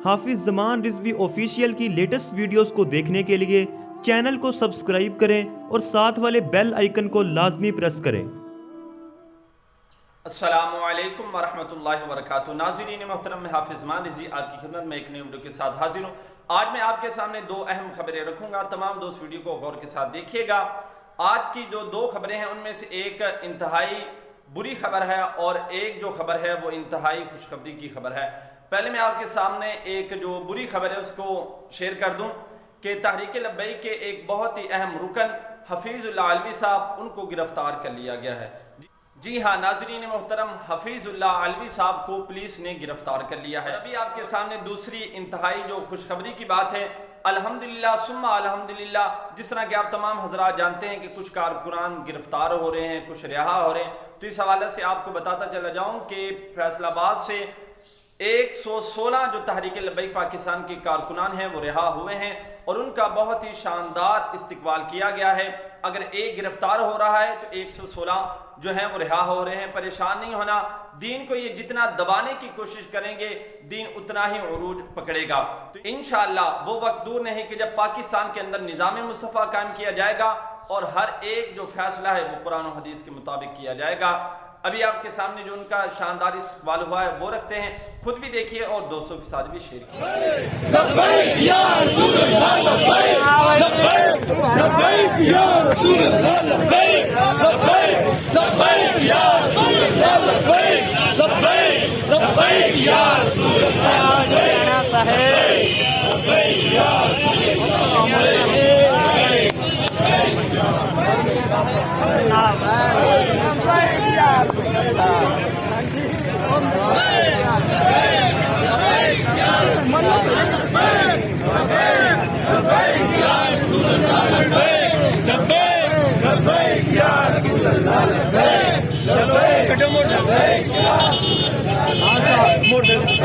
حافظ زمان رضوی آفیشیل کی latest videos کو دیکھنے کے لیے چینل کو سبسکرائب کریں اور ساتھ والے بیل آئیکن کو لازمی پریس کریں۔ السلام علیکم ورحمۃ اللہ وبرکاتہ۔ ناظرین محترم، میں حافظ زمان رضوی آپ کی خدمت میں ایک نئی ویڈیو کے ساتھ حاضر ہوں۔ آج میں آپ کے سامنے دو اہم خبریں رکھوں گا، تمام دوست ویڈیو کو غور کے ساتھ دیکھیے گا۔ آج کی جو دو خبریں ہیں ان میں سے ایک انتہائی بری خبر ہے اور ایک جو خبر ہے وہ انتہائی خوشخبری کی خبر ہے۔ پہلے میں آپ کے سامنے ایک جو بری خبر ہے اس کو شیئر کر دوں کہ تحریک لبیک کے ایک بہت ہی اہم رکن حفیظ علوی صاحب، ان کو گرفتار کر لیا گیا ہے۔ جی ہاں ناظرین محترم، حفیظ علوی صاحب کو پولیس نے گرفتار کر لیا ہے۔ ابھی آپ کے سامنے دوسری انتہائی جو خوشخبری کی بات ہے، الحمدللہ ثم الحمدللہ، جس طرح کہ آپ تمام حضرات جانتے ہیں کہ کچھ کارکنان گرفتار ہو رہے ہیں، کچھ رہا ہو رہے ہیں، تو اس حوالے سے آپ کو بتاتا چلا جاؤں کہ فیصل آباد سے 116 جو تحریک لبیک پاکستان کے کارکنان ہیں وہ رہا ہوئے ہیں اور ان کا بہت ہی شاندار استقبال کیا گیا ہے۔ اگر ایک گرفتار ہو رہا ہے تو 116 جو ہیں وہ رہا ہو رہے ہیں۔ پریشان نہیں ہونا، دین کو یہ جتنا دبانے کی کوشش کریں گے دین اتنا ہی عروج پکڑے گا۔ تو انشاءاللہ وہ وقت دور نہیں کہ جب پاکستان کے اندر نظام مصطفیٰ قائم کیا جائے گا اور ہر ایک جو فیصلہ ہے وہ قرآن و حدیث کے مطابق کیا جائے گا۔ ابھی آپ کے سامنے جو ان کا شاندار استقبال ہوا ہے وہ رکھتے ہیں، خود بھی دیکھیے اور دوستوں کے ساتھ بھی شیئر کیجیے۔ لبیک یا رسول اللہ، لبیک لبیک یا رسول اللہ، لبیک لبیک لبیک یا رسول اللہ، لبیک لبیک لبیک یا رسول اللہ، لبیک لبیک یا رسول اللہ،